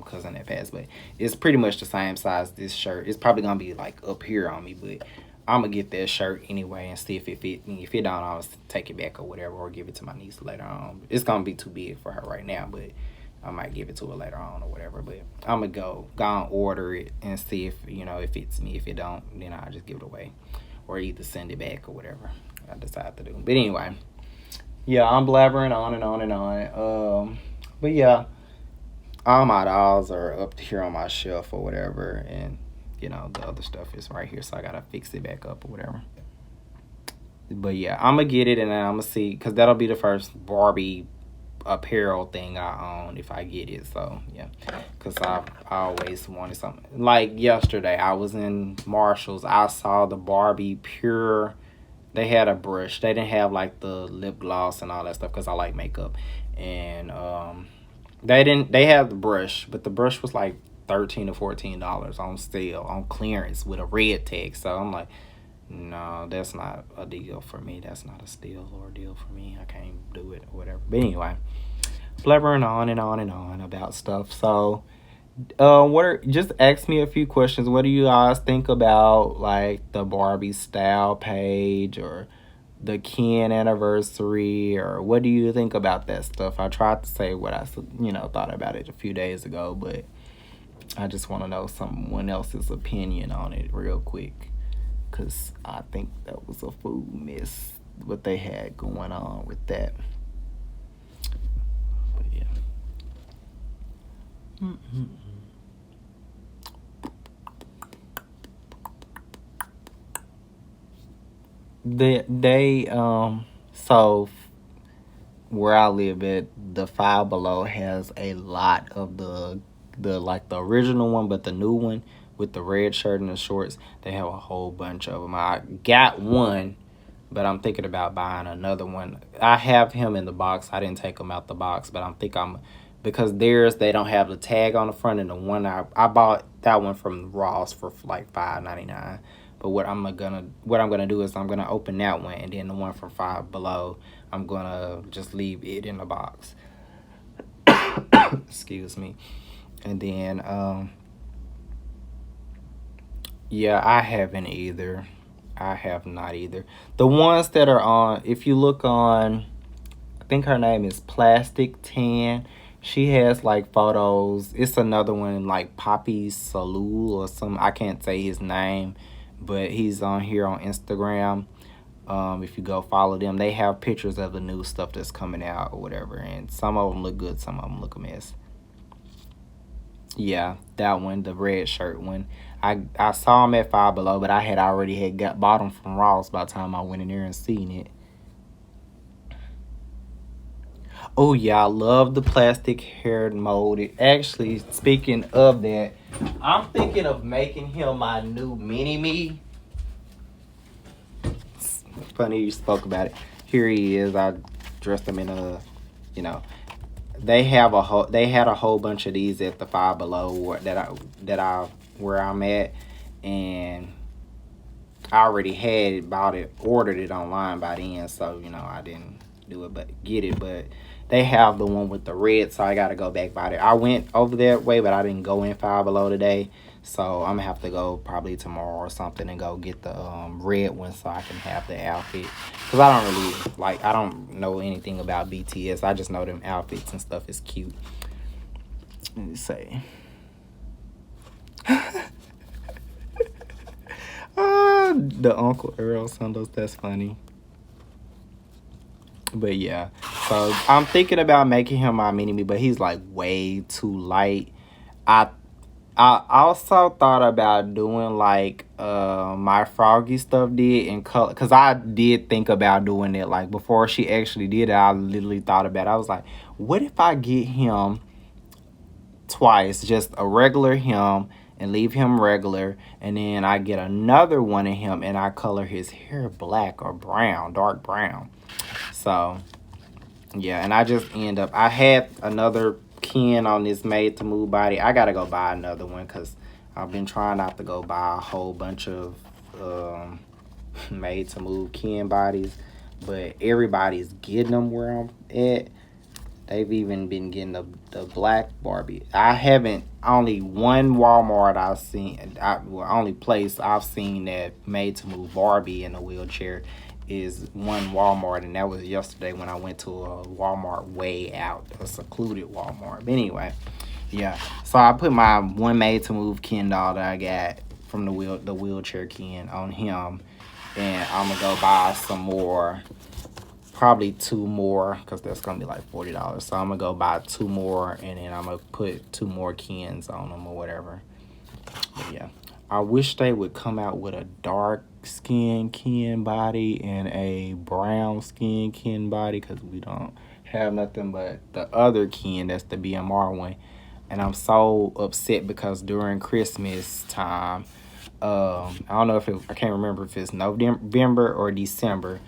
cousin that passed, but it's pretty much the same size as this shirt. It's probably gonna be like up here on me, but I'm gonna get that shirt anyway and see if it fit me. If it don't, I'll take it back or whatever, or give it to my niece later on. It's gonna be too big for her right now, but I might give it to her later on or whatever. But I'm gonna go and order it and see if it fits me. If it don't, then I'll just give it away or either send it back or whatever I decide to do. But anyway, yeah, I'm blabbering on and on and on. But yeah, all my dolls are up here on my shelf or whatever, and the other stuff is right here, so I gotta fix it back up or whatever. But yeah, I'm gonna get it, and then I'm gonna see, because that'll be the first Barbie apparel thing I own if I get it. So yeah, because I always wanted something. Like yesterday, I was in Marshall's. I saw the Barbie Pure. They had a brush. They didn't have like the lip gloss and all that stuff because I like makeup. And they had the brush, but the brush was like $13 or $14 on sale, on clearance with a red tag. So I'm like, no, that's not a deal for me. That's not a steal or a deal for me. I can't do it or whatever. But anyway, blabbering on and on and on about stuff. So just ask me a few questions. What do you guys think about like the Barbie style page or the Ken anniversary, or what do you think about that stuff? I tried to say what I thought about it a few days ago, but I just want to know someone else's opinion on it real quick, because I think that was a food miss what they had going on with that. But yeah. So where I live at, the Five Below has a lot of the like the original one, but the new one with the red shirt and the shorts, they have a whole bunch of them. I got one, but I'm thinking about buying another one. I have him in the box. I didn't take him out the box, but because they don't have the tag on the front, and the one I bought that one from Ross for like $5.99. But what I'm gonna do is I'm gonna open that one, and then the one from Five Below, I'm gonna just leave it in the box. Excuse me. And then yeah, I haven't either. I have not either. The ones that are on, if you look on, I think her name is Plastic Tan. She has like photos. It's another one like Poppy Salul or some. I can't say his name, but he's on here on Instagram. If you go follow them, they have pictures of the new stuff that's coming out or whatever, and some of them look good, some of them look a mess. Yeah, that one, the red shirt one. I saw him at Five Below, but I had already bought them from Ross by the time I went in there and seen it. Oh yeah, I love the plastic hair mold. Actually, speaking of that, I'm thinking of making him my new mini-me. It's funny you spoke about it. Here he is. I dressed him in a, they had a whole bunch of these at the Five Below where I'm at, and I already had it, bought it, ordered it online by then, so you know I didn't do it, but get it. But they have the one with the red, so I gotta go back by there. I went over that way, but I didn't go in Five Below today, so I'm gonna have to go probably tomorrow or something and go get the red one so I can have the outfit. Cause I don't really like, I don't know anything about BTS. I just know them outfits and stuff is cute. Let me say. The Uncle Earl sandals, that's funny. But yeah, so I'm thinking about making him my mini me, but he's like way too light. I I also thought about doing like my Froggy stuff did in color, because I did think about doing it like before she actually did it. I literally thought about it. I was like, what if I get him twice, just a regular him and leave him regular, and then I get another one of him and I color his hair black or brown, dark brown. So yeah, and I just end up, I had another Ken on this made to move body. I gotta go buy another one because I've been trying not to go buy a whole bunch of um, made to move Ken bodies, but everybody's getting them where I'm at. They've even been getting the black Barbie. I haven't, only one Walmart I've seen, only place I've seen that made to move Barbie in a wheelchair is one Walmart, and that was yesterday when I went to a Walmart way out, a secluded Walmart. But anyway, yeah. So I put my one made to move Ken doll that I got from the wheelchair Ken on him, and I'm gonna go buy some more, probably two more, because that's gonna be like $40. So I'm gonna go buy two more, and then I'm gonna put two more Kens on them or whatever. But yeah, I wish they would come out with a dark skin Ken body and a brown skin Ken body, because we don't have nothing but the other Ken, that's the BMR one. And I'm so upset because during Christmas time, I don't know if I can't remember if it's November or December.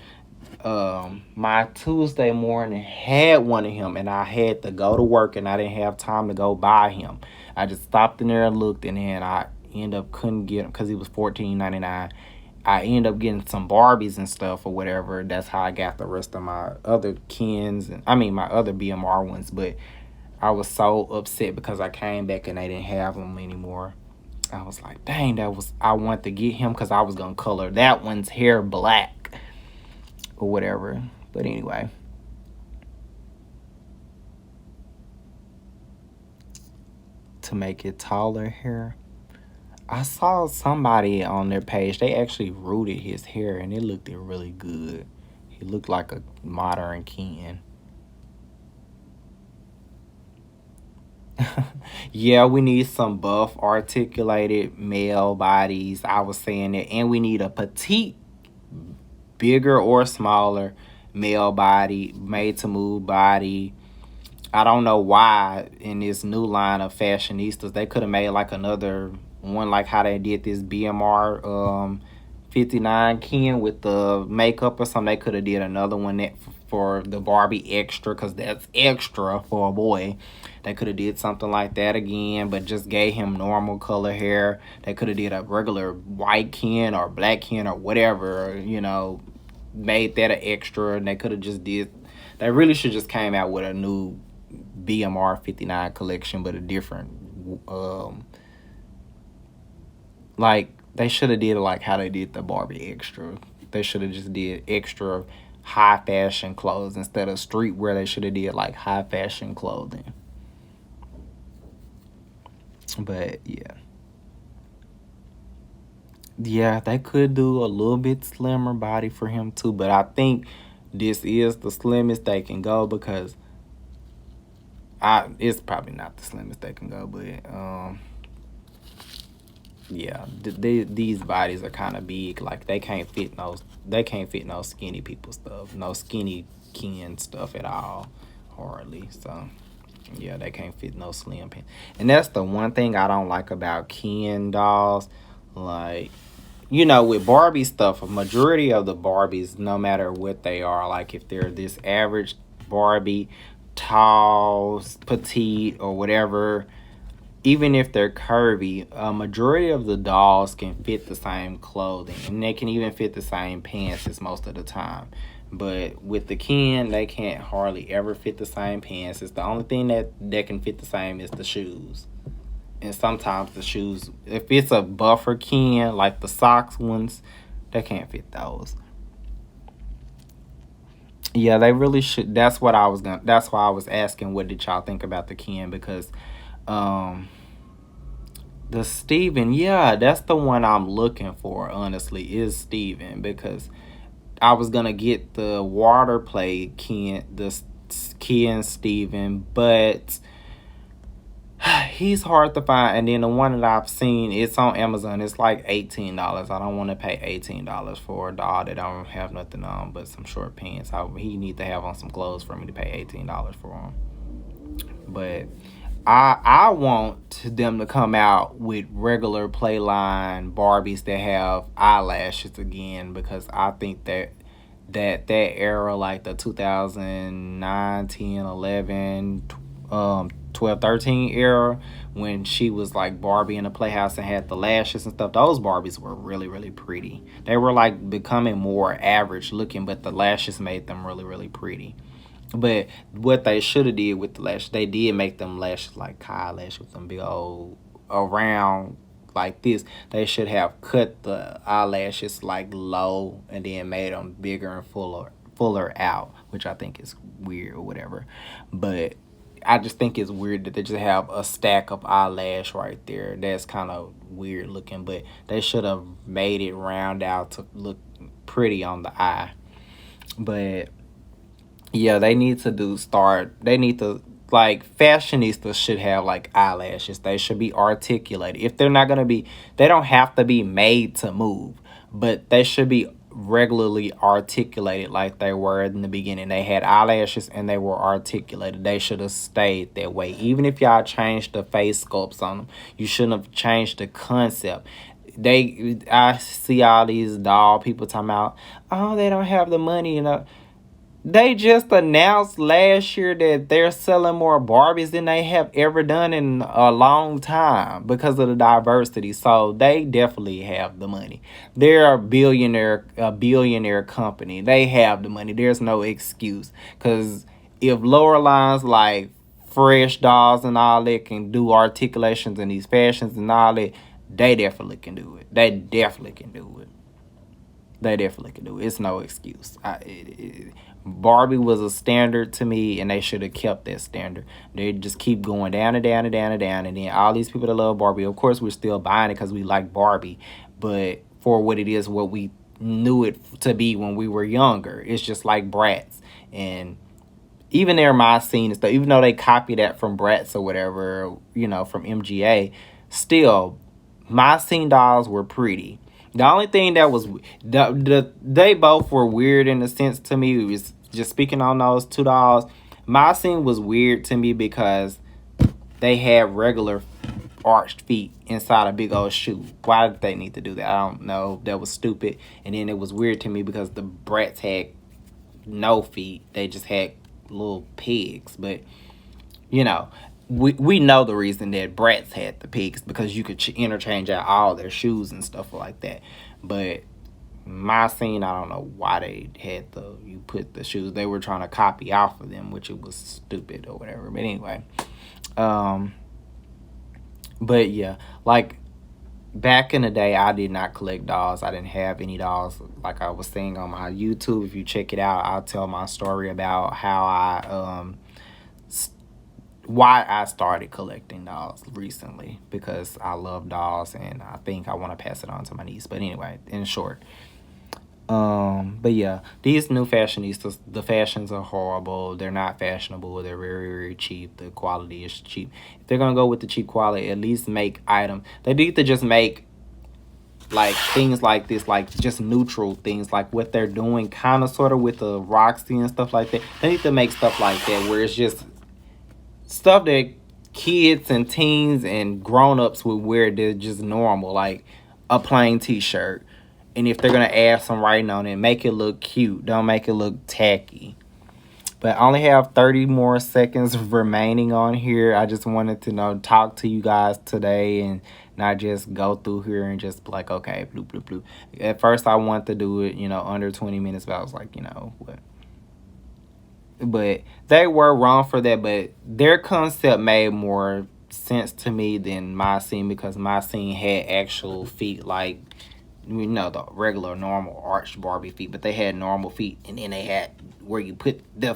My Tuesday morning had one of him, and I had to go to work, and I didn't have time to go buy him. I just stopped in there and looked, and then I ended up couldn't get him because he was $14.99. I ended up getting some Barbies and stuff or whatever. That's how I got the rest of my other Kens, and I mean my other BMR ones. But I was so upset because I came back and they didn't have them anymore. I was like, dang, I wanted to get him because I was gonna color that one's hair black or whatever. But anyway, to make it taller hair, I saw somebody on their page, they actually rooted his hair and it looked really good. He looked like a modern Ken. Yeah, we need some buff articulated male bodies. I was saying that, and we need a petite, bigger or smaller male body, made to move body. I don't know why in this new line of fashionistas they could have made like another one, like how they did this BMR 59 Ken with the makeup or something. They could have did another one that for the Barbie extra, because that's extra for a boy. They could have did something like that again, but just gave him normal color hair. They could have did a regular white Ken or black Ken or whatever, you know, made that an extra. And they could have just did, they really should just came out with a new BMR 59 collection, but a different like they should have did it like how they did the Barbie extra. They should have just did extra high fashion clothes instead of streetwear. They should have did like high fashion clothing. But yeah, they could do a little bit slimmer body for him too. But I think this is the slimmest they can go, because it's probably not the slimmest they can go, but yeah, these bodies are kind of big. Like they can't fit no skinny people stuff, no skinny Ken stuff at all, hardly. So yeah, they can't fit no slim pin. And that's the one thing I don't like about Ken dolls. Like, you know, with Barbie stuff, a majority of the Barbies, no matter what they are, like if they're this average Barbie, tall, petite, or whatever, even if they're curvy, a majority of the dolls can fit the same clothing, and they can even fit the same pants most of the time. But with the Ken, they can't hardly ever fit the same pants. It's the only thing that can fit the same is the shoes. And sometimes the shoes, if it's a buffer Ken, like the socks ones, they can't fit those. Yeah, they really should. That's why I was asking, what did y'all think about the Ken? Because um the Steven, yeah, that's the one I'm looking for, honestly, is Steven. Because I was gonna get the water play Ken, Ken Steven, but he's hard to find. And then the one that I've seen, it's on Amazon. It's like $18. I don't want to pay $18 for a doll that don't have nothing on but some short pants. He need to have on some clothes for me to pay $18 for him. But I want them to come out with regular Playline Barbies that have eyelashes again, because I think that era, like the 2009, 10, 11, 12, 13 era, when she was like Barbie in the playhouse and had the lashes and stuff, those Barbies were really, really pretty. They were like becoming more average looking, but the lashes made them really, really pretty. But what they should have did with the lashes, they did make them lashes like Kyle lash with them big old around like this. They should have cut the eyelashes like low and then made them bigger and fuller out, which I think is weird or whatever. But I just think it's weird that they just have a stack of eyelash right there. That's kind of weird looking, but they should have made it round out to look pretty on the eye. But yeah, they need to, like, fashionistas should have like eyelashes. They should be articulated. If they're not gonna be, they don't have to be made to move, but they should be regularly articulated like they were in the beginning. They had eyelashes and they were articulated. They should have stayed that way. Even if y'all changed the face sculpts on them, you shouldn't have changed the concept. I see all these doll people talking about, oh, they don't have the money, you know. They just announced last year that they're selling more Barbies than they have ever done in a long time because of the diversity. So they definitely have the money. They're a billionaire company. They have the money. There's no excuse. Because if lower lines like Fresh Dolls and all that can do articulations and these fashions and all that, they definitely can do it. They definitely can do it. They definitely can do it. It's no excuse. Barbie was a standard to me, and they should have kept that standard. They just keep going down and down and down and down, and then all these people that love Barbie, of course, we're still buying it because we like Barbie, but for what it is, what we knew it to be when we were younger, it's just like Bratz. And even their My Scene and stuff, even though they copy that from Bratz or whatever, you know, from MGA, still, My Scene dolls were pretty. The only thing that was they both were weird in a sense to me. Was just speaking on those two dolls. My Scene was weird to me because they had regular arched feet inside a big old shoe. Why did they need to do that? I don't know. That was stupid. And then it was weird to me because the Bratz had no feet. They just had little pigs. But you know, we know the reason that Bratz had the pigs, because you could interchange out all their shoes and stuff like that. But My Scene, I don't know why they had you put the shoes. They were trying to copy off of them, which it was stupid or whatever. But anyway, but yeah, like back in the day, I did not collect dolls. I didn't have any dolls. Like I was saying on my YouTube, if you check it out, I'll tell my story about how why I started collecting dolls recently, because I love dolls and I think I want to pass it on to my niece. But anyway, in short, but yeah, these new fashionistas, the fashions are horrible. They're not fashionable. They're very, very cheap. The quality is cheap. If they're gonna go with the cheap quality, at least make items. They need to just make like things like this, like just neutral things, like what they're doing kind of sort of with the Roxy and stuff like that. They need to make stuff like that where it's just stuff that kids and teens and grown-ups would wear. They're just normal, like a plain t-shirt. And if they're gonna add some writing on it, make it look cute. Don't make it look tacky. But I only have 30 more seconds remaining on here. I just wanted to talk to you guys today and not just go through here and just be like, okay, bloop, bloop, bloop. At first, I wanted to do it, under 20 minutes, but I was like, what? But they were wrong for that, but their concept made more sense to me than my scene, because my scene had actual feet, like, the regular normal arched Barbie feet, but they had normal feet, and then they had where you put the